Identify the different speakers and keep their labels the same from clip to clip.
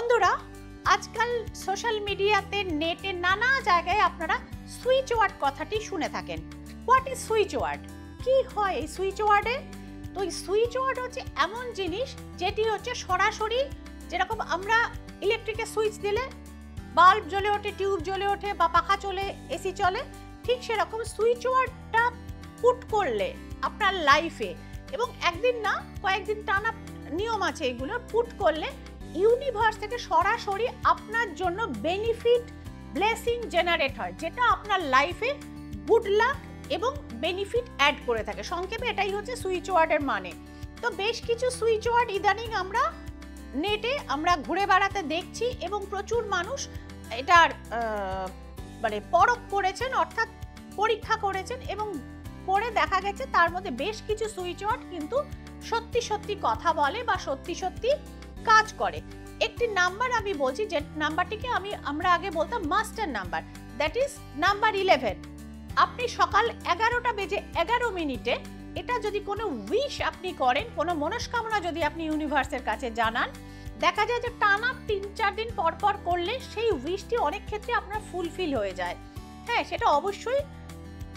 Speaker 1: বন্ধুরা, আজকাল সোশ্যাল মিডিয়াতে, নেটে নানা জায়গায় আপনারা সুইচ ওয়ার্ড কথাটি শুনে থাকেন। What is switch word? কি হয় এই সুইচ ওয়ার্ডে? তো এই সুইচ ওয়ার্ড হচ্ছে এমন জিনিস যেটি হচ্ছে সরাসরি, যেরকম আমরা ইলেকট্রিকের সুইচ দিলে বাল্ব জ্বলে ওঠে, টিউব জ্বলে ওঠে বা পাখা চলে, এসি চলে, ঠিক সেরকম সুইচ ওয়ার্ডটা পুট করলে আপনার লাইফে, এবং একদিন না কয়েকদিন টানা নিয়ম আছে এগুলো, পুট করলে ইউনিভার্স থেকে সরাসরি আপনার জন্য বেনিফিট, ব্লেসিং জেনারেট হয়, যেটা আপনার লাইফে গুড লাক এবং বেনিফিট অ্যাড করে থাকে। সংক্ষেপে এটাই হচ্ছে সুইচ ওয়ার্ডের মানে। তো বেশ কিছু সুইচ ওয়ার্ড ইদানিং আমরা নেটে আমরা ঘুরে বেড়াতে দেখছি, এবং প্রচুর মানুষ এটার মানে পরখ করেছেন, অর্থাৎ পরীক্ষা করেছেন, এবং করে দেখা গেছে তার মধ্যে বেশ কিছু সুইচ ওয়ার্ড কিন্তু সত্যি সত্যি কথা বলে বা সত্যি সত্যি কাজ করে। একটি নাম্বার আমি বলছি, যে নাম্বারটিকে আমরা আগে বলতাম master number, that is number 11। আপনি সকাল 11টা বেজে 11 মিনিটে এটা যদি কোনো উইশ আপনি করেন, কোনো মনস্কামনা যদি আপনি ইউনিভার্সের কাছে জানান, দেখা যায় যে টানা 3-4 দিন পর পর করলে সেই উইশটি অনেক ক্ষেত্রে আপনার ফুলফিল হয়ে যায়। হ্যাঁ, সেটা অবশ্যই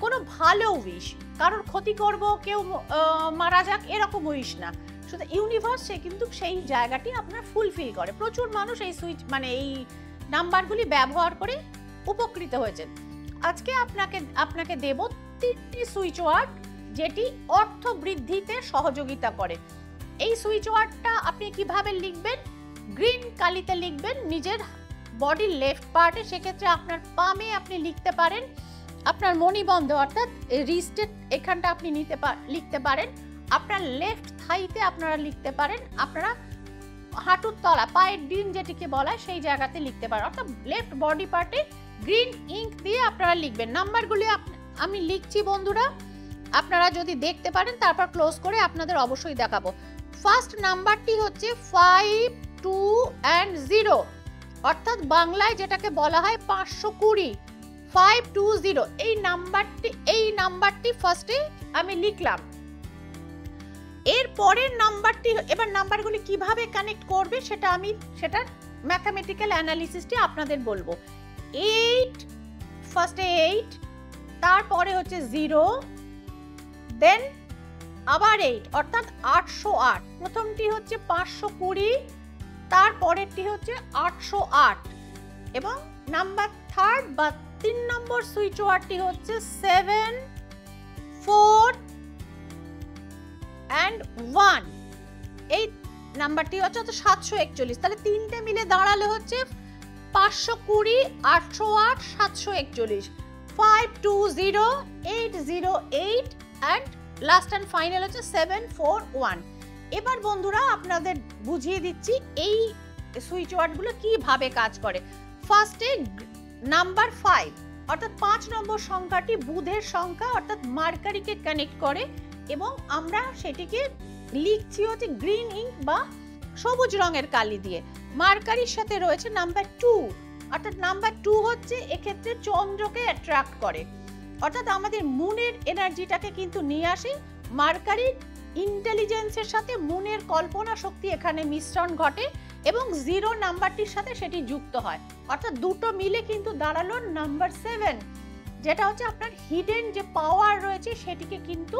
Speaker 1: কোনো ভালো উইশ, কারোর ক্ষতি করব, কেউ মারা যাক, এরকম উইশ না। শুধু ইউনিভার্স সে কিন্তু সেই জায়গাটি আপনার ফুলফিল করে। প্রচুর মানুষ এই সুইচ মানে এই নাম্বারগুলি ব্যবহার করে উপকৃত হয়েছেন। আজকে আপনাকে দেব 3টি সুইচ ওয়ার্ড যেটি অর্থ বৃদ্ধিতে সহযোগিতা করে। এই সুইচ ওয়ার্ডটা আপনি কিভাবে লিখবেন? গ্রিন কালিতে লিখবেন নিজের বডির লেফট পার্টে। সেক্ষেত্রে আপনার পামে আপনি লিখতে পারেন, আপনার মণিবন্ধ অর্থাৎ রিস্টের এখানটা আপনি লিখতে পারেন, আপনার লেফট থাইতে আপনারা লিখতে পারেন, আপনারা হাঁটুর তলা, পায়ের ডিম যেটিকে বলা হয় সেই জায়গাতে লিখতে পারেন, অর্থাৎ লেফট বডি পার্টে গ্রিন ইঙ্ক দিয়ে আপনারা লিখবেন। নাম্বারগুলি আমি লিখছি বন্ধুরা, আপনারা যদি দেখতে পারেন তারপর ক্লোজ করে আপনাদের অবশ্যই দেখাবো। ফার্স্ট নাম্বারটি হচ্ছে 5, 2 and 0, অর্থাৎ বাংলায় যেটাকে বলা হয় 520, 520। এই নাম্বারটি ফার্স্টে আমি লিখলাম। এর পরের নাম্বারটি, এবার নাম্বারগুলি কিভাবে কানেক্ট করবে সেটার ম্যাথমেটিক্যাল অ্যানালিসিসটি আপনাদের বলবো। 8, ফার্স্টে 8, তারপরে হচ্ছে 0, দেন আবার 8, অর্থাৎ 808। প্রথমটি হচ্ছে 520, তারপরেরটি হচ্ছে 808, এবং নাম্বার 3 বা 3 নম্বর সুইচ ওয়ার্ডটি হচ্ছে 7, 4 and 1। এই নাম্বারটি হচ্ছে 741। তাহলে তিনটে মিলে দাঁড়ালে হচ্ছে 520, 808, 741, 520, 808 and লাস্ট অ্যান্ড ফাইনাল হচ্ছে 741। এবার বন্ধুরা আপনাদের বুঝিয়ে দিচ্ছি এই সুইচ ওয়ার্ডগুলো কিভাবে কাজ করে। ফার্স্টে নাম্বার 5, অর্থাৎ 5 নম্বর সংখ্যাটি বুধের সংখ্যা, অর্থাৎ মার্কারিকে কানেক্ট করে, এবং আমরা সেটিকে লিখছি হচ্ছে গ্রিন ইঙ্ক বা সবুজ রঙের কালি দিয়ে। মার্কারির সাথে রয়েছে নাম্বার 2, অর্থাৎ নাম্বার 2 হচ্ছে এক্ষেত্রে চন্দ্রকে অ্যাট্রাক্ট করে, অর্থাৎ আমাদের মুনের এনার্জিটাকে কিন্তু নিয়ে আসে। মার্কারির ইন্টেলিজেন্সের সাথে মুনের কল্পনা শক্তি এখানে মিশ্রণ ঘটে, এবং 0 নাম্বারটির সাথে সেটি যুক্ত হয়, অর্থাৎ দুটো মিলে কিন্তু দাঁড়ালো নাম্বার 7, যেটা হচ্ছে আপনার হিডেন যে পাওয়ার রয়েছে সেটিকে কিন্তু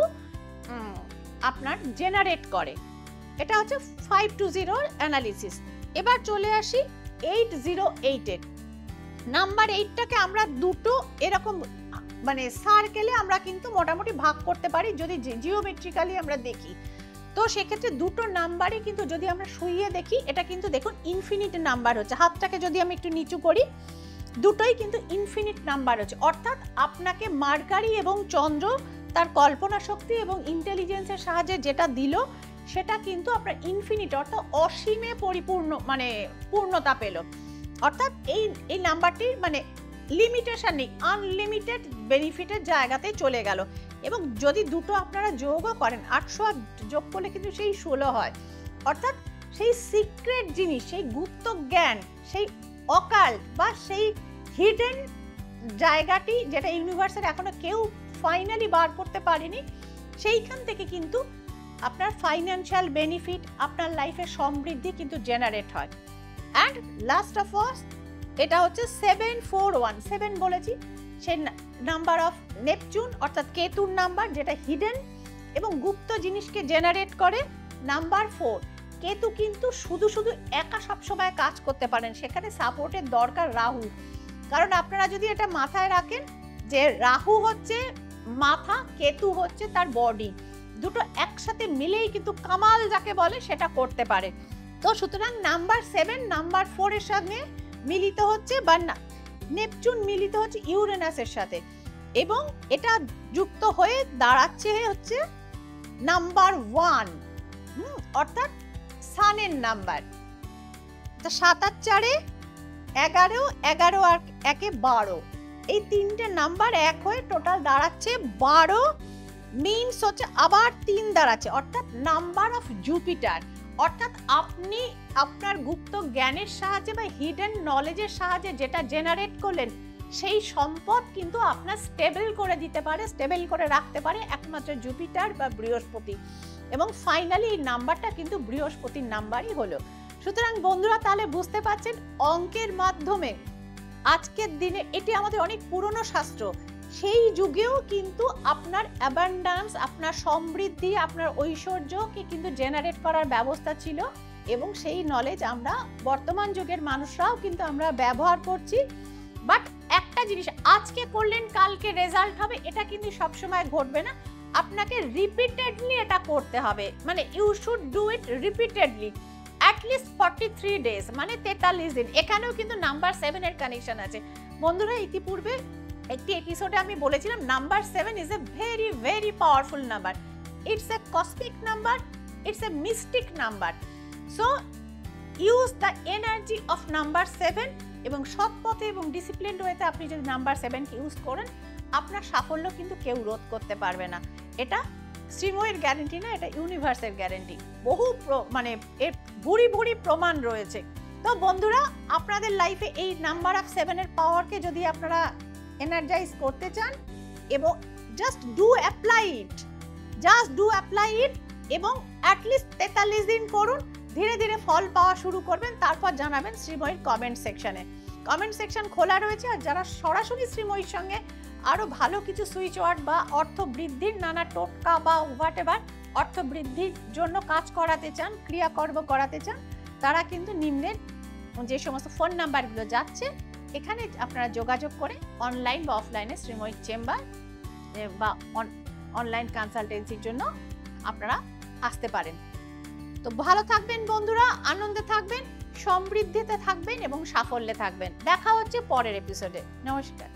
Speaker 1: আপনার জেনারেট করে। এটা হচ্ছে 520 অ্যানালিসিস। এবার চলে আসি 808 এর। নাম্বার 8টাকে আমরা দুটো এরকম মানে সার্কেলে আমরা কিন্তু মোটামুটি ভাগ করতে পারি যদি জিওমেট্রিক্যালি আমরা দেখি। তো সেক্ষেত্রে দুটো নাম্বারই কিন্তু যদি আমরা শুইয়ে দেখি, এটা কিন্তু দেখুন ইনফিনিট নাম্বার হচ্ছে। হাতটাকে যদি আমি একটু নিচু করি, দুটোই কিন্তু ইনফিনিট নাম্বার হচ্ছে, অর্থাৎ আপনাকে মার্কারি এবং চন্দ্র তার কল্পনা শক্তি এবং ইন্টেলিজেন্সের সাহায্যে যেটা দিল সেটা কিন্তু আপনার ইনফিনিট, অর্থাৎ অসীমে পরিপূর্ণ মানে পূর্ণতা পেল। অর্থাৎ এই নাম্বারটির মানে লিমিটেশন নেই, আনলিমিটেড বেনিফিটের জায়গাতে চলে গেল। এবং যদি দুটো আপনারা যোগও করেন, 808 যোগ করলে কিন্তু সেই 16 হয়, অর্থাৎ সেই সিক্রেট জিনিস, সেই গুপ্ত জ্ঞান, সেই অকাল্ট বা সেই হিডেন জায়গাটি যেটা ইউনিভার্সের এখনো কেউ ফাইনালি বার করতে পারেনি, সেইখান থেকে কিন্তু আপনার ফাইন্যান্সিয়াল বেনিফিট, আপনার লাইফের সমৃদ্ধি কিন্তু জেনারেট হয়। অ্যান্ড লাস্ট অফ অল এটা হচ্ছে 741, 7 বলেছি, সেই নাম্বার অফ নেপচুন অর্থাৎ কেতুর নাম্বার, যেটা হিডেন এবং গুপ্ত জিনিসকে জেনারেট করে। নাম্বার 4, কেতু কিন্তু শুধু শুধু একা সবসময় কাজ করতে পারেন, সেখানে সাপোর্টের দরকার রাহু। কারণ আপনারা যদি এটা মাথায় রাখেন যে রাহু হচ্ছে মাথা, কেতু হচ্ছে তার বডি, দুটো একসাথে মিলেই কিন্তু কামাল যাকে বলে সেটা করতে পারে। তো সুতরাং নাম্বার 7 নাম্বার 4 এর সঙ্গে মিলিত হচ্ছে, বা নেপচুন মিলিত হচ্ছে ইউরেনাসের সাথে, এবং এটা যুক্ত হয়ে দাঁড়াচ্ছে হচ্ছে নাম্বার 1, অর্থাৎ সানের নাম্বার। 7 আর 4 11, 11 আর 1 12, এই তিনটে নাম্বার এক হয়ে টোটাল দাঁড়াচ্ছে 12, মিনস হচ্ছে আবার 3 দাঁড়াচ্ছে, অর্থাৎ নাম্বার অফ জুপিটার। অর্থাৎ আপনি আপনার গুপ্ত জ্ঞানের সাহায্যে বা হিডেন নলেজের সাহায্যে যেটা জেনারেট করলেন, সেই সম্পদ কিন্তু আপনার স্টেবল করে দিতে পারে, স্টেবল করে রাখতে পারে একমাত্র জুপিটার বা বৃহস্পতি। এবং ফাইনালি এই নাম্বারটা কিন্তু বৃহস্পতির নাম্বারই হলো। সুতরাং বন্ধুরা, তাহলে বুঝতে পারছেন অঙ্কের মাধ্যমে আজকের দিনে, এটি আমাদের অনেক পুরনো শাস্ত্র, সেই যুগেও কিন্তু আপনার অ্যাবান্ডান্স, আপনার সমৃদ্ধি, আপনার ঐশ্বর্যকে কিন্তু জেনারেট করার ব্যবস্থা ছিল, এবং সেই নলেজ আমরা বর্তমান যুগের মানুষরাও কিন্তু আমরা ব্যবহার করছি। বাট একটা জিনিস আজকে করলেন কালকে রেজাল্ট হবে, এটা কিন্তু সবসময় ঘটবে না। আপনাকে রিপিটেডলি এটা করতে হবে, মানে you should do it repeatedly at least 43 days, মানে 43 দিন। এখানেও কিন্তু নাম্বার 7 এর কানেকশন আছে বন্ধুরা। ইতিপূর্বে একটি এপিসোডে আমি বলেছিলাম number 7 is a very very powerful number, it's a cosmic number, it's a mystic number. So use the energy of number 7, এবং সৎ পথে এবং ডিসিপ্লিনড ওয়েতে আপনি যদি নাম্বার 7 কে ইউজ করেন, আপনার সাফল্য কিন্তু কেউ রোধ করতে পারবে না। এটা শ্রীময়ের গ্যারেন্টি না, এটা ইউনিভার্সের গ্যারেন্টি। বহু মানে এর ভুরি ভুরি প্রমাণ রয়েছে। তো বন্ধুরা, আপনাদের লাইফে এই নাম্বার অফ 7 এর পাওয়ারকে যদি আপনারা এনার্জাইজ করতে চান, এবং জাস্ট ডু অ্যাপ্লাই ইট, এবং অ্যাটলিস্ট 43 দিন করুন, ধীরে ধীরে ফল পাওয়া শুরু করবেন। তারপর জানাবেন শ্রীময়ীর কমেন্ট সেকশনে। কমেন্ট সেকশন খোলা রয়েছে। আর যারা সরাসরি শ্রীময়ীর সঙ্গে আরো ভালো কিছু সুইচ ওয়ার্ড বা অর্থ বৃদ্ধির নানা টোটকা বা হোয়াট এভার অর্থ বৃদ্ধির জন্য কাজ করাতে চান, ক্রিয়াকর্ম করাতে চান, তারা কিন্তু নিম্নের যে সমস্ত ফোন নাম্বারগুলো যাচ্ছে, এখানে আপনারা যোগাযোগ করে অনলাইন বা অফলাইনে শ্রীময়ীর চেম্বার বা অনলাইন কনসালটেন্সির জন্য আপনারা আসতে পারেন। তো ভালো থাকবেন বন্ধুরা, আনন্দে থাকবেন, সমৃদ্ধিতে থাকবেন এবং সাফল্যে থাকবেন। দেখা হচ্ছে পরের এপিসোডে। নমস্কার।